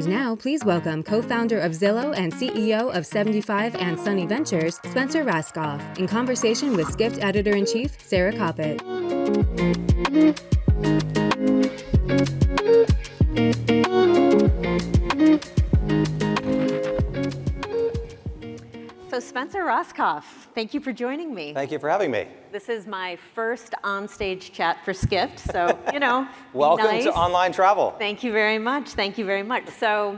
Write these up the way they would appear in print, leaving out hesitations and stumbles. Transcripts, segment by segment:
now, please welcome co-founder of Zillow and CEO of 75 and Sunny Ventures, Spencer Rascoff, in conversation with Skift Editor-in-Chief, Sarah Kopit. So Spencer Rascoff, thank you for joining me. Thank you for having me. This is my first on-stage chat for Skift, so, Welcome nice. to online travel. Thank you very much. Thank you very much. So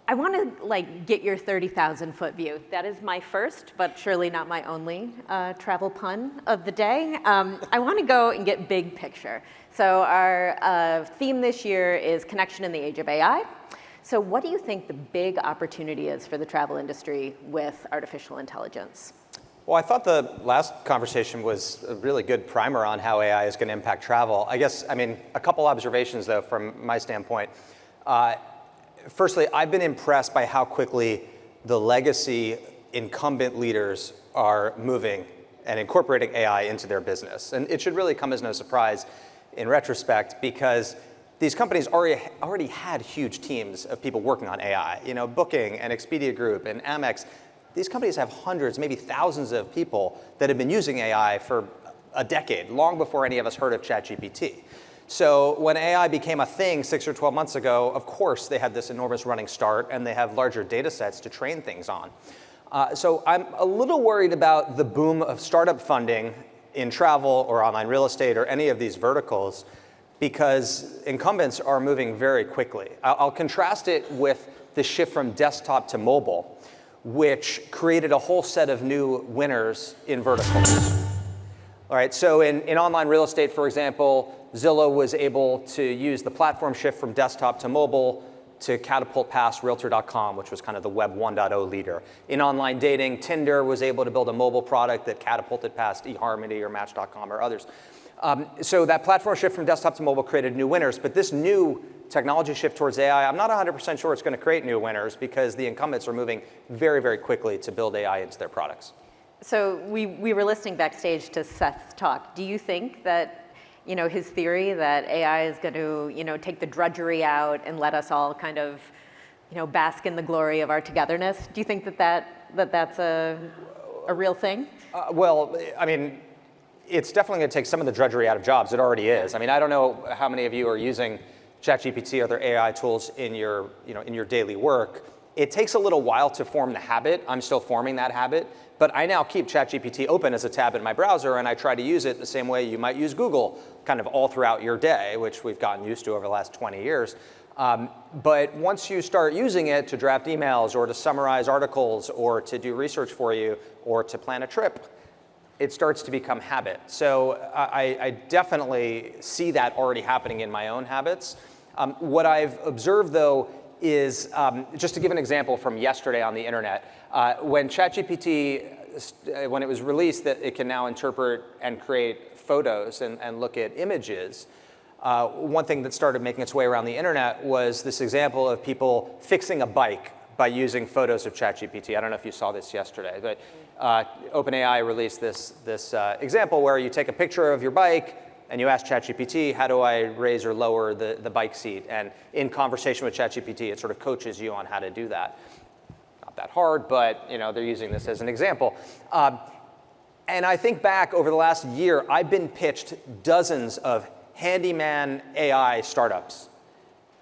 I want to get your 30,000-foot view. That is my first, but surely not my only travel pun of the day. I want to go and get big picture. So our theme this year is connection in the age of AI. So what do you think the big opportunity is for the travel industry with artificial intelligence? Well, I thought the last conversation was a really good primer on how AI is going to impact travel. A couple observations, though, from my standpoint. Firstly, I've been impressed by how quickly the legacy incumbent leaders are moving and incorporating AI into their business. And it should really come as no surprise in retrospect, because these companies already had huge teams of people working on AI. Booking and Expedia Group and Amex, these companies have hundreds, maybe thousands of people that have been using AI for a decade, long before any of us heard of ChatGPT. So when AI became a thing 6 or 12 months ago, of course they had this enormous running start, and they have larger data sets to train things on. So I'm a little worried about the boom of startup funding in travel or online real estate or any of these verticals, because incumbents are moving very quickly. I'll contrast it with the shift from desktop to mobile, which created a whole set of new winners in verticals. All right, so in online real estate, for example, Zillow was able to use the platform shift from desktop to mobile to catapult past Realtor.com, which was kind of the Web 1.0 leader. In online dating, Tinder was able to build a mobile product that catapulted past eHarmony or Match.com or others. So that platform shift from desktop to mobile created new winners, but this new technology shift towards AI, I'm not 100% sure it's going to create new winners, because the incumbents are moving very, very quickly to build AI into their products. So we were listening backstage to Seth's talk. Do you think that, his theory that AI is going to, take the drudgery out and let us all kind of, bask in the glory of our togetherness? Do you think that's a real thing? It's definitely going to take some of the drudgery out of jobs. It already is. I don't know how many of you are using ChatGPT or other AI tools in your daily work. It takes a little while to form the habit. I'm still forming that habit, but I now keep ChatGPT open as a tab in my browser, and I try to use it the same way you might use Google, kind of all throughout your day, which we've gotten used to over the last 20 years. But once you start using it to draft emails or to summarize articles or to do research for you or to plan a trip, it starts to become habit. So I definitely see that already happening in my own habits. What I've observed, though, is, just to give an example from yesterday on the internet, when ChatGPT, when it was released that it can now interpret and create photos and look at images, one thing that started making its way around the internet was this example of people fixing a bike by using photos of ChatGPT. I don't know if you saw this yesterday, but OpenAI released this example where you take a picture of your bike and you ask ChatGPT, how do I raise or lower the bike seat? And in conversation with ChatGPT, it sort of coaches you on how to do that. Not that hard, but they're using this as an example. And I think back over the last year, I've been pitched dozens of handyman AI startups.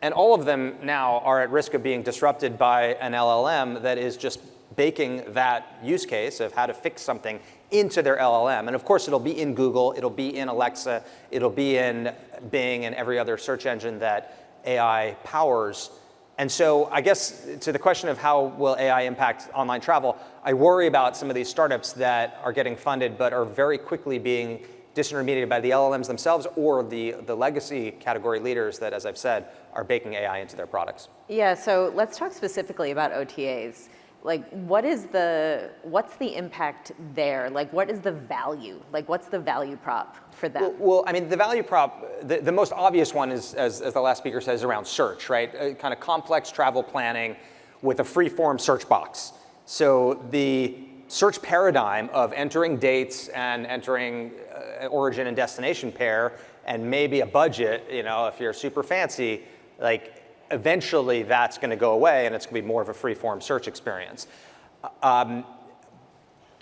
And all of them now are at risk of being disrupted by an LLM that is just baking that use case of how to fix something into their LLM. And of course, it'll be in Google, it'll be in Alexa, it'll be in Bing and every other search engine that AI powers. And so I guess to the question of how will AI impact online travel, I worry about some of these startups that are getting funded but are very quickly being disintermediated by the LLMs themselves or the legacy category leaders that, as I've said, are baking AI into their products. Yeah, so let's talk specifically about OTAs. What's the impact there? What is the value? What's the value prop for them? Well, the value prop, the most obvious one is, as the last speaker says, around search, right? Kind of complex travel planning with a free-form search box. So the search paradigm of entering dates and entering origin and destination pair and maybe a budget, if you're super fancy, eventually that's going to go away and it's going to be more of a free-form search experience.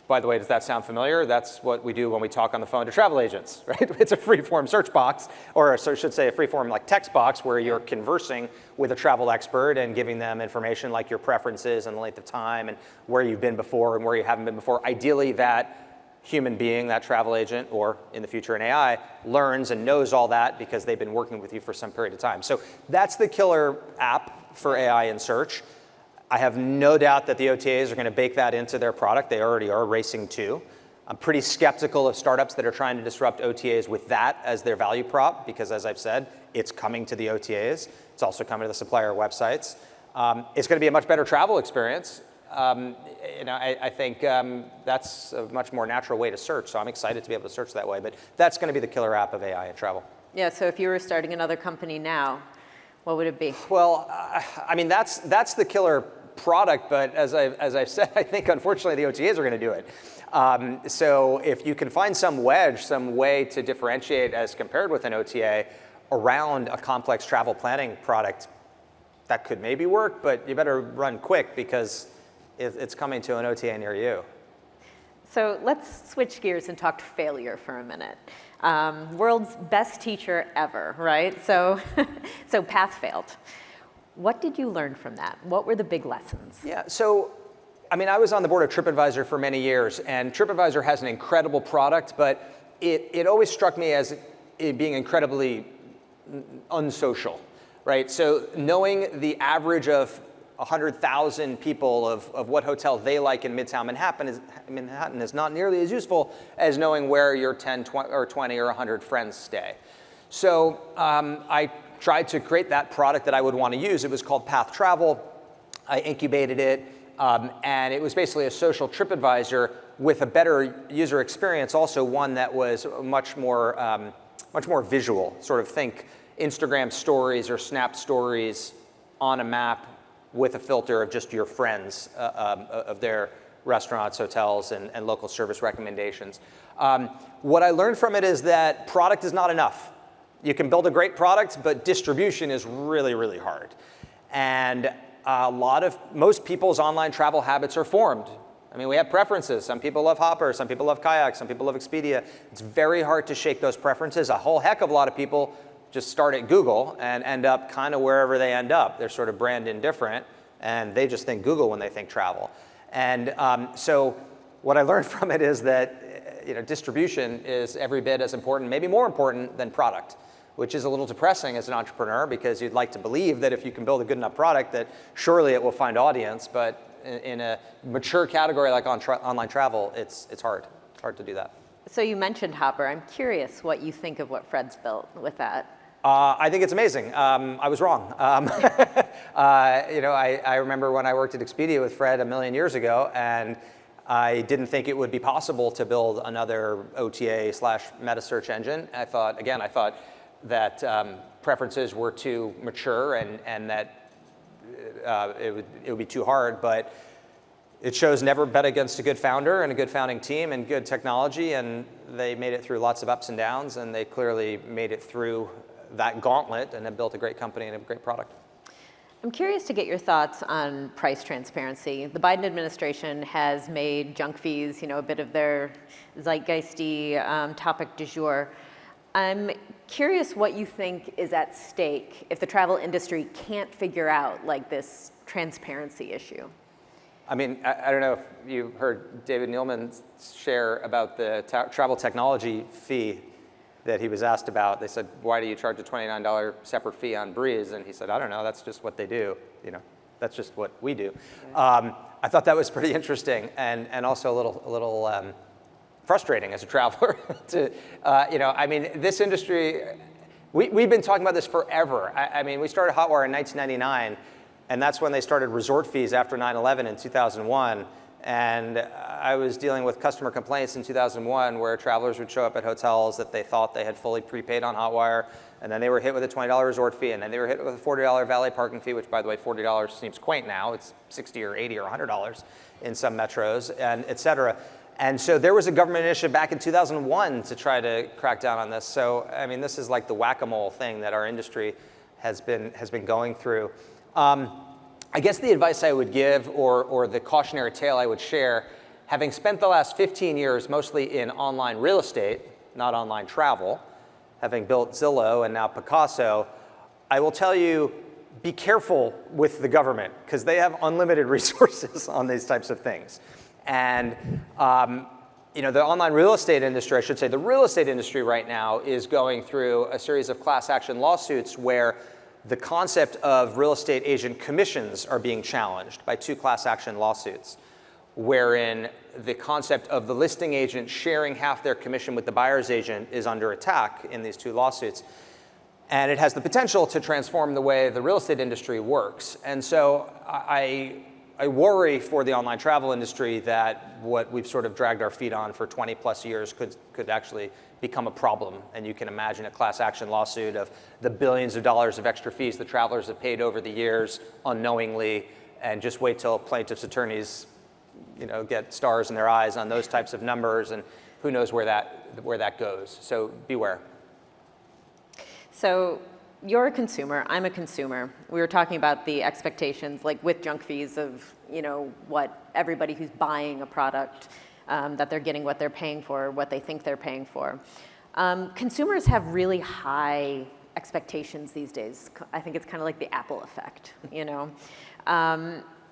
By the way, does that sound familiar? That's what we do when we talk on the phone to travel agents, right? It's a free-form search box, or so I should say a free-form like text box where you're conversing with a travel expert and giving them information like your preferences and the length of time and where you've been before and where you haven't been before. Ideally, that human being, that travel agent, or in the future an AI, learns and knows all that because they've been working with you for some period of time. So that's the killer app for AI in search. I have no doubt that the OTAs are going to bake that into their product. They already are racing to. I'm pretty skeptical of startups that are trying to disrupt OTAs with that as their value prop, because as I've said, it's coming to the OTAs. It's also coming to the supplier websites. It's going to be a much better travel experience. I think that's a much more natural way to search, so I'm excited to be able to search that way. But that's going to be the killer app of AI in travel. Yeah, so if you were starting another company now, what would it be? Well, I mean, that's the killer product, but as I've said, I think unfortunately the OTAs are going to do it. So if you can find some wedge, some way to differentiate as compared with an OTA around a complex travel planning product, that could maybe work, but you better run quick because it's coming to an OTA near you. So let's switch gears and talk failure for a minute. World's best teacher ever, right? So Path failed. What did you learn from that? What were the big lessons? Yeah, so, I mean, I was on the board of TripAdvisor for many years, and TripAdvisor has an incredible product, but it always struck me as it being incredibly unsocial, right? So knowing the average of 100,000 people of what hotel they like in Midtown Manhattan is not nearly as useful as knowing where your 10, 20, or 100 friends stay. So I tried to create that product that I would want to use. It was called Path Travel. I incubated it, and it was basically a social TripAdvisor with a better user experience, also one that was much more visual. Sort of think Instagram stories or Snap stories on a map with a filter of just your friends, of their restaurants, hotels, and local service recommendations. What I learned from it is that product is not enough. You can build a great product, but distribution is really, really hard. And most people's online travel habits are formed. I mean, we have preferences. Some people love Hopper, some people love Kayak, some people love Expedia. It's very hard to shake those preferences. A whole heck of a lot of people just start at Google and end up kind of wherever they end up. They're sort of brand indifferent, and they just think Google when they think travel. And so what I learned from it is that distribution is every bit as important, maybe more important than product, which is a little depressing as an entrepreneur because you'd like to believe that if you can build a good enough product that surely it will find audience, but in a mature category like online travel, it's hard. It's hard to do that. So you mentioned Hopper. I'm curious what you think of what Fred's built with that. I think it's amazing. I was wrong. I remember when I worked at Expedia with Fred a million years ago, and I didn't think it would be possible to build another OTA/meta search engine. I thought that preferences were too mature and that it would be too hard, but it shows never bet against a good founder and a good founding team and good technology, and they made it through lots of ups and downs, and they clearly made it through that gauntlet and have built a great company and a great product. I'm curious to get your thoughts on price transparency. The Biden administration has made junk fees, a bit of their zeitgeisty topic du jour. I'm curious what you think is at stake if the travel industry can't figure out this transparency issue. I mean, I don't know if you heard David Neilman share about the travel technology fee that he was asked about. They said, why do you charge a $29 separate fee on Breeze? And he said, I don't know, that's just what they do. That's just what we do. I thought that was pretty interesting and also a little frustrating as a traveler. This industry, we've been talking about this forever. We started Hotwire in 1999, and that's when they started resort fees after 9/11 in 2001. And I was dealing with customer complaints in 2001 where travelers would show up at hotels that they thought they had fully prepaid on Hotwire, and then they were hit with a $20 resort fee, and then they were hit with a $40 valet parking fee, which, by the way, $40 seems quaint now. It's $60 or $80 or $100 in some metros, and et cetera. And so there was a government initiative back in 2001 to try to crack down on this. So, this is like the whack-a-mole thing that our industry has been going through. I guess the advice I would give, or the cautionary tale I would share, having spent the last 15 years mostly in online real estate, not online travel, having built Zillow and now Picasso, I will tell you, be careful with the government, because they have unlimited resources on these types of things. And the online real estate industry, I should say, the real estate industry right now is going through a series of class action lawsuits where the concept of real estate agent commissions are being challenged by 2 class action lawsuits, wherein the concept of the listing agent sharing half their commission with the buyer's agent is under attack in these 2 lawsuits. And it has the potential to transform the way the real estate industry works. And so I worry for the online travel industry that what we've sort of dragged our feet on for 20 plus years could actually become a problem. And you can imagine a class action lawsuit of the billions of dollars of extra fees the travelers have paid over the years unknowingly, and just wait till plaintiffs' attorneys get stars in their eyes on those types of numbers, and who knows where that goes. So beware. So you're a consumer, I'm a consumer. We were talking about the expectations, like with junk fees of, what everybody who's buying a product, that they're getting what they're paying for, what they think they're paying for. Consumers have really high expectations these days. I think it's kind of like the Apple effect,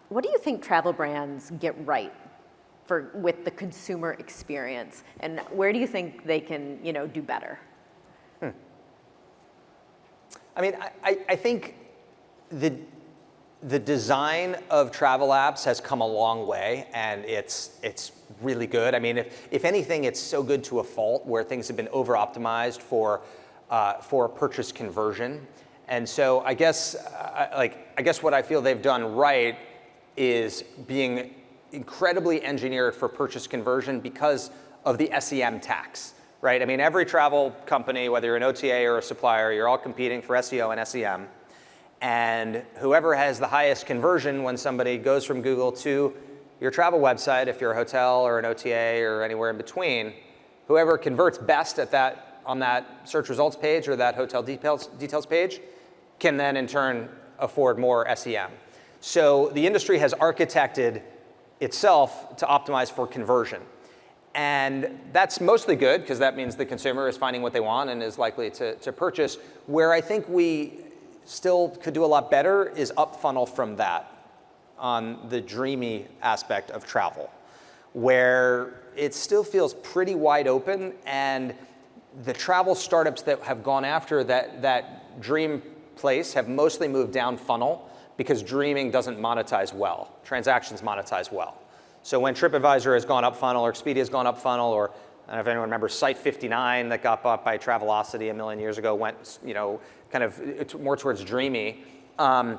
What do you think travel brands get right with the consumer experience? And where do you think they can, do better? I mean, I think the design of travel apps has come a long way, and it's really good. I mean, if anything, it's so good to a fault, where things have been over-optimized for purchase conversion. And so I guess what I feel they've done right is being incredibly engineered for purchase conversion because of the SEM tax. Right? I mean, every travel company, whether you're an OTA or a supplier, you're all competing for SEO and SEM. And whoever has the highest conversion when somebody goes from Google to your travel website, if you're a hotel or an OTA or anywhere in between, whoever converts best on that search results page or that hotel details page can then in turn afford more SEM. So the industry has architected itself to optimize for conversion. And that's mostly good, because that means the consumer is finding what they want and is likely to purchase. Where I think we still could do a lot better is up funnel from that on the dreamy aspect of travel, where it still feels pretty wide open, and the travel startups that have gone after that dream place have mostly moved down funnel, because dreaming doesn't monetize well. Transactions monetize well. So when TripAdvisor has gone up funnel, or Expedia has gone up funnel, or I don't know if anyone remembers Site 59 that got bought by Travelocity a million years ago, went kind of more towards dreamy. Those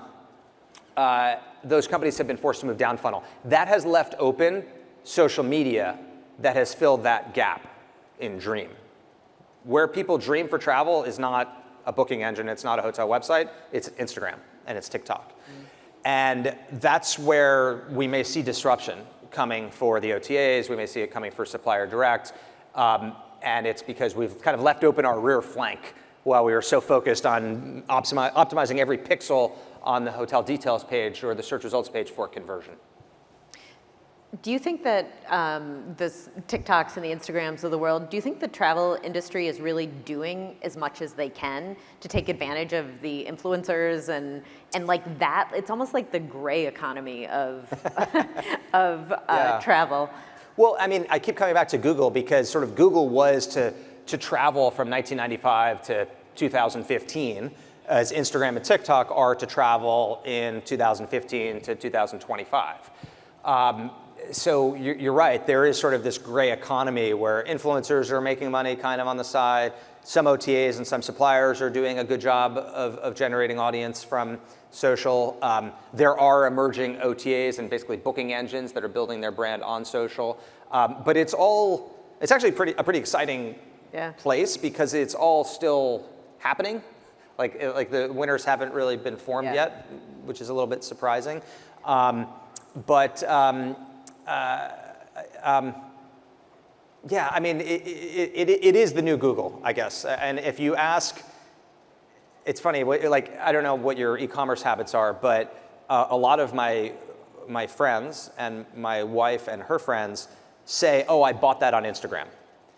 companies have been forced to move down funnel. That has left open social media that has filled that gap in dream. Where people dream for travel is not a booking engine, it's not a hotel website, it's Instagram and it's TikTok. And that's where we may see disruption coming for the OTAs, we may see it coming for supplier direct, and it's because we've kind of left open our rear flank while we were so focused on optimizing every pixel on the hotel details page or the search results page for conversion. Do you think that the TikToks and the Instagrams of the world, do you think the travel industry is really doing as much as they can to take advantage of the influencers and like that? It's almost like the gray economy of travel. Well, I mean, I keep coming back to Google, because sort of Google was to travel from 1995 to 2015, as Instagram and TikTok are to travel in 2015 to 2025. So you're right, there is sort of this gray economy where influencers are making money kind of on the side. Some OTAs and some suppliers are doing a good job of generating audience from social. There are emerging OTAs and basically booking engines that are building their brand on social. But it's actually a pretty exciting place, because it's all still happening. Like the winners haven't really been formed yet, which is a little bit surprising. Yeah, I mean, it is the new Google, I guess. And if you ask it's funny, like, I don't know what your e-commerce habits are, but a lot of my friends and my wife and her friends say, oh, I bought that on Instagram.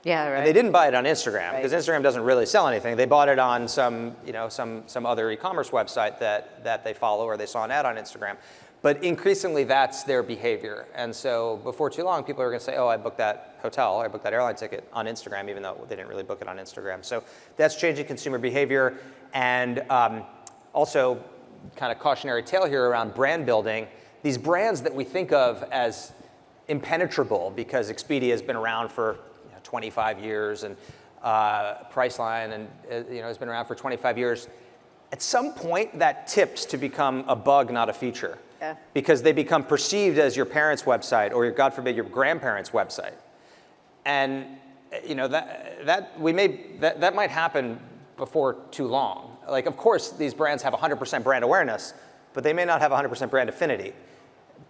Yeah, right. And they didn't buy it on Instagram, Right. because Instagram doesn't really sell anything. They bought it on some other e-commerce website that they follow, or they saw an ad on Instagram. But increasingly, that's their behavior. And so before too long, people are going to say, oh, I booked that hotel, or I booked that airline ticket on Instagram, even though they didn't really book it on Instagram. So that's changing consumer behavior. And also, kind of cautionary tale here around brand building. These brands that we think of as impenetrable, because Expedia has been around for 25 years, and Priceline and has been around for 25 years. At some point, that tips to become a bug, not a feature. Yeah. Because they become perceived as your parents' website, or God forbid, your grandparents' website. And that might happen before too long. Like, of course, these brands have 100% brand awareness, but they may not have 100% brand affinity,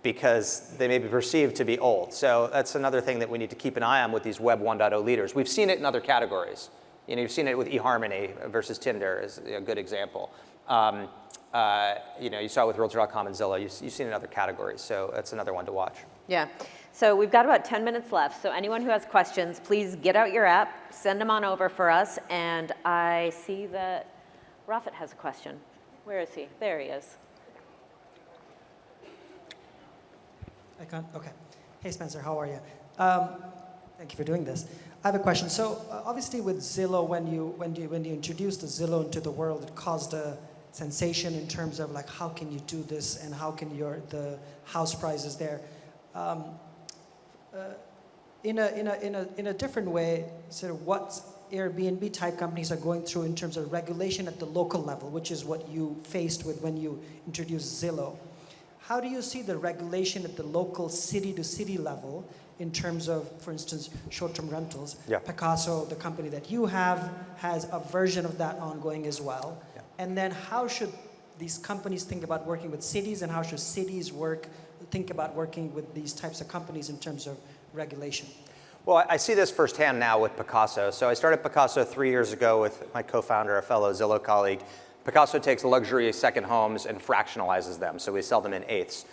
because they may be perceived to be old. So that's another thing that we need to keep an eye on with these Web 1.0 leaders. We've seen it in other categories. You've seen it with eHarmony versus Tinder is a good example. You saw it with Realtor.com and Zillow. You've seen it in other categories. So that's another one to watch. Yeah. So we've got about 10 minutes left. So anyone who has questions, please get out your app, send them on over for us. And I see that Rafat has a question. Where is he? There he is. Okay. Hey, Spencer, how are you? Thank you for doing this. I have a question. So obviously with Zillow, when you introduced the Zillow into the world, it caused a sensation in terms of like, how can you do this, and how can the house prices there? In a different way, sort of what Airbnb type companies are going through in terms of regulation at the local level, which is what you faced with when you introduced Zillow. How do you see the regulation at the local city-to-city level in terms of, for instance, short-term rentals? Yeah. Picasso, the company that you have, has a version of that ongoing as well. Yeah. And then how should these companies think about working with cities, and how should cities think about working with these types of companies in terms of regulation? Well, I see this firsthand now with Picasso. So I started Picasso 3 years ago with my co-founder, a fellow Zillow colleague. Picasso takes luxury second homes and fractionalizes them, so we sell them in eighths.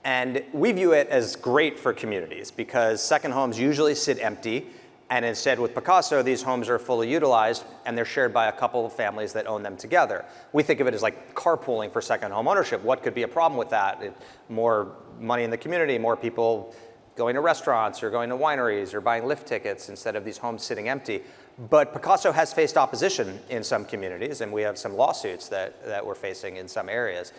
And we view it as great for communities, because second homes usually sit empty, and instead with Picasso, these homes are fully utilized, and they're shared by a couple of families that own them together. We think of it as like carpooling for second home ownership. What could be a problem with that? More money in the community, more people going to restaurants or going to wineries or buying lift tickets instead of these homes sitting empty. But Picasso has faced opposition in some communities, and we have some lawsuits that we're facing in some areas.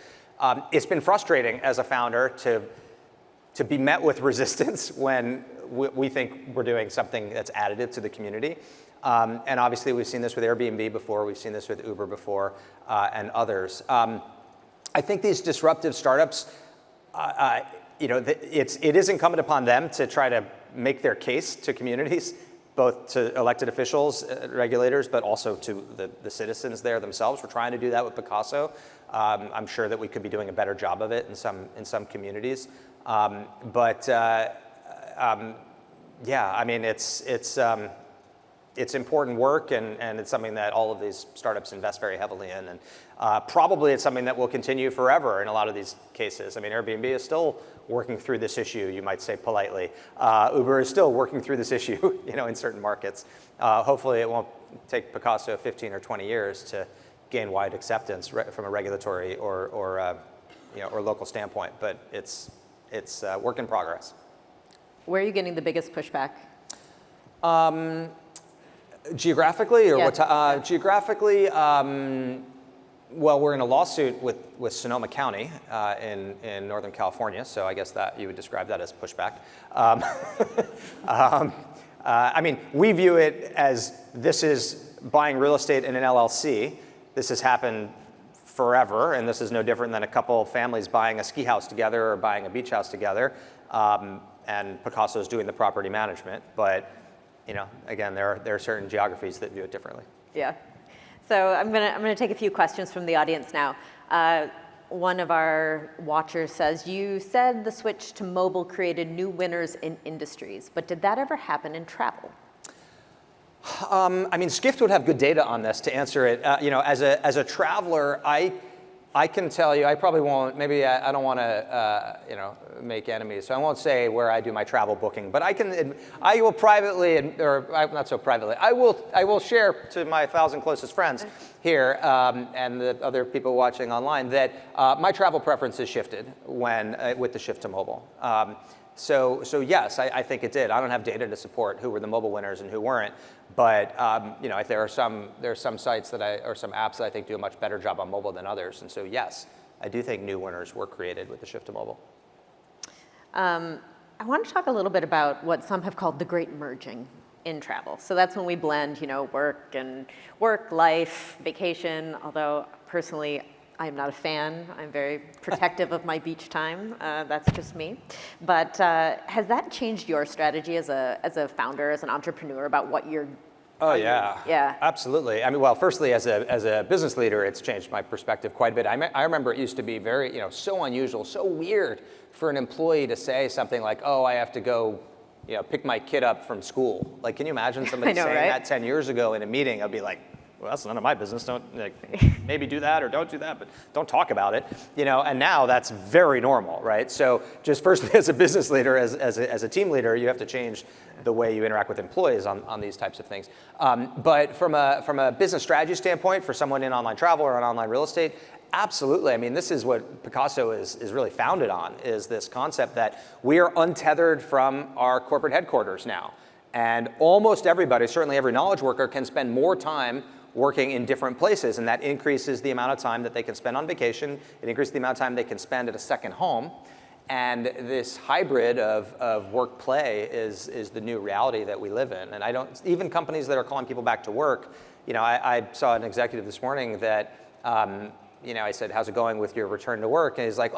It's been frustrating as a founder to be met with resistance when we think we're doing something that's additive to the community. And obviously we've seen this with Airbnb before, we've seen this with Uber before, and others. I think these disruptive startups, it is incumbent upon them to try to make their case to communities, both to elected officials, regulators, but also to the citizens there themselves. We're trying to do that with Picasso. I'm sure that we could be doing a better job of it in some communities. Yeah, I mean, it's important work, and it's something that all of these startups invest very heavily in. And probably it's something that will continue forever in a lot of these cases. I mean, Airbnb is still working through this issue, you might say politely. Uber is still working through this issue, in certain markets. Hopefully it won't take Picasso 15 or 20 years to gain wide acceptance from a regulatory or local standpoint, but it's work in progress. Where are you getting the biggest pushback? Geographically, or Yeah. what? Geographically, well, we're in a lawsuit with Sonoma County in Northern California, so I guess that you would describe that as pushback. I mean, we view it as this is buying real estate in an LLC. This has happened forever, and this is no different than a couple of families buying a ski house together or buying a beach house together, and Picasso is doing the property management. But again, there are certain geographies that do it differently. Yeah. So I'm gonna take a few questions from the audience now. One of our watchers says, you said the switch to mobile created new winners in industries, but did that ever happen in travel? I mean, Skift would have good data on this to answer it. As a traveler, I can tell you, I probably won't, maybe I don't want to, make enemies, so I won't say where I do my travel booking, but I will privately, or not so privately, I will share to my 1,000 closest friends here and the other people watching online that my travel preference has shifted with the shift to mobile. So yes, I think it did. I don't have data to support who were the mobile winners and who weren't, but there are some sites or some apps that I think do a much better job on mobile than others, and so yes, I do think new winners were created with the shift to mobile. I want to talk a little bit about what some have called the great merging in travel. So that's when we blend, work, life, vacation, although personally, I'm not a fan. I'm very protective of my beach time. That's just me. But has that changed your strategy as a founder, as an entrepreneur, about what you're? Oh yeah. Yeah. Absolutely. I mean, well, firstly, as a business leader, it's changed my perspective quite a bit. I remember it used to be very, so unusual, so weird for an employee to say something like, "Oh, I have to go, pick my kid up from school." Like, can you imagine somebody saying that 10 years ago in a meeting? I'd be like, well, that's none of my business. Don't maybe do that or don't do that, but don't talk about it. And now that's very normal, right? So just firstly, as a business leader, as a team leader, you have to change the way you interact with employees on these types of things. But from a business strategy standpoint, for someone in online travel or in online real estate, absolutely. I mean, this is what Picasso is really founded on, is this concept that we are untethered from our corporate headquarters now. And almost everybody, certainly every knowledge worker, can spend more time working in different places, and that increases the amount of time that they can spend on vacation. It increases the amount of time they can spend at a second home. And this hybrid of work play is the new reality that we live in. And even companies that are calling people back to work, I saw an executive this morning that, I said, how's it going with your return to work? And he's like,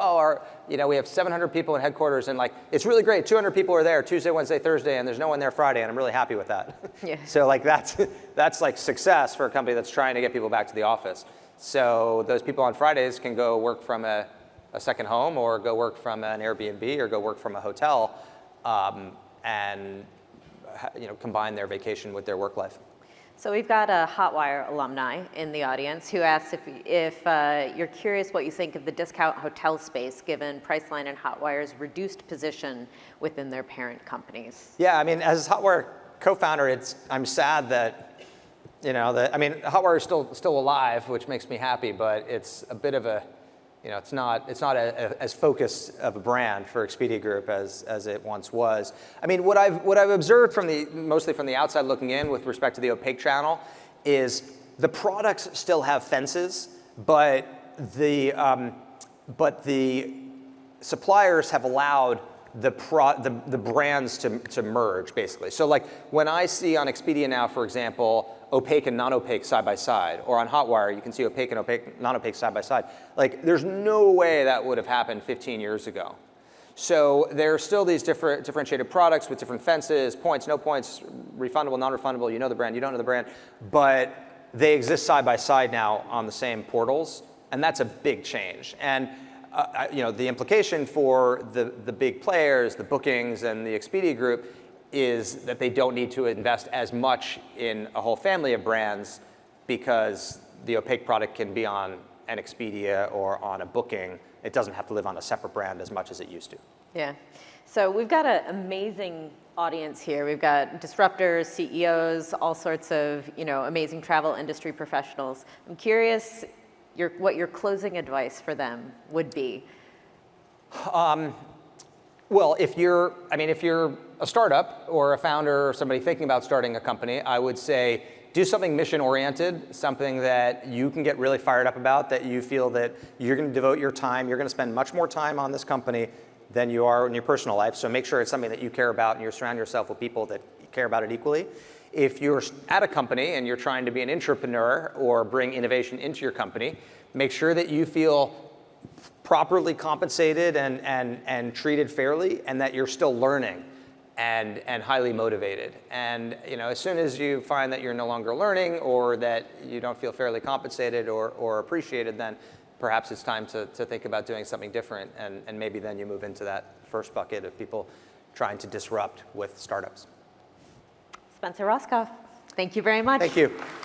we have 700 people in headquarters, and it's really great. 200 people are there Tuesday, Wednesday, Thursday, and there's no one there Friday, and I'm really happy with that. Yeah. So that's like success for a company that's trying to get people back to the office. So those people on Fridays can go work from a second home, or go work from an Airbnb, or go work from a hotel, and combine their vacation with their work life. So we've got a Hotwire alumni in the audience who asks if you're curious what you think of the discount hotel space given Priceline and Hotwire's reduced position within their parent companies. Yeah, I mean, as Hotwire co-founder, I'm sad that, Hotwire is still alive, which makes me happy, but it's a bit of a, it's not as focused of a brand for Expedia Group as it once was. I mean, what I've observed mostly from the outside looking in with respect to the opaque channel is the products still have fences, but the suppliers have allowed the brands to merge, basically. So when I see on Expedia now, for example, opaque and non-opaque side by side, or on Hotwire, you can see opaque and non-opaque side by side. There's no way that would have happened 15 years ago. So there are still these differentiated products with different fences, points, no points, refundable, non-refundable, you know the brand, you don't know the brand, but they exist side by side now on the same portals, and that's a big change. And the implication for the big players, the Bookings and the Expedia Group, is that they don't need to invest as much in a whole family of brands because the opaque product can be on an Expedia or on a Booking. It doesn't have to live on a separate brand as much as it used to. Yeah. So we've got an amazing audience here. We've got disruptors, CEOs, all sorts of amazing travel industry professionals. I'm curious what your closing advice for them would be. Well, if you're a startup or a founder or somebody thinking about starting a company, I would say do something mission-oriented, something that you can get really fired up about, that you feel that you're going to devote your time, you're going to spend much more time on this company than you are in your personal life. So make sure it's something that you care about and you surround yourself with people that care about it equally. If you're at a company and you're trying to be an entrepreneur or bring innovation into your company, make sure that you feel properly compensated and treated fairly, and that you're still learning and highly motivated. And as soon as you find that you're no longer learning, or that you don't feel fairly compensated or appreciated, then perhaps it's time to think about doing something different, and maybe then you move into that first bucket of people trying to disrupt with startups. Spencer Rascoff, Thank you very much. Thank you.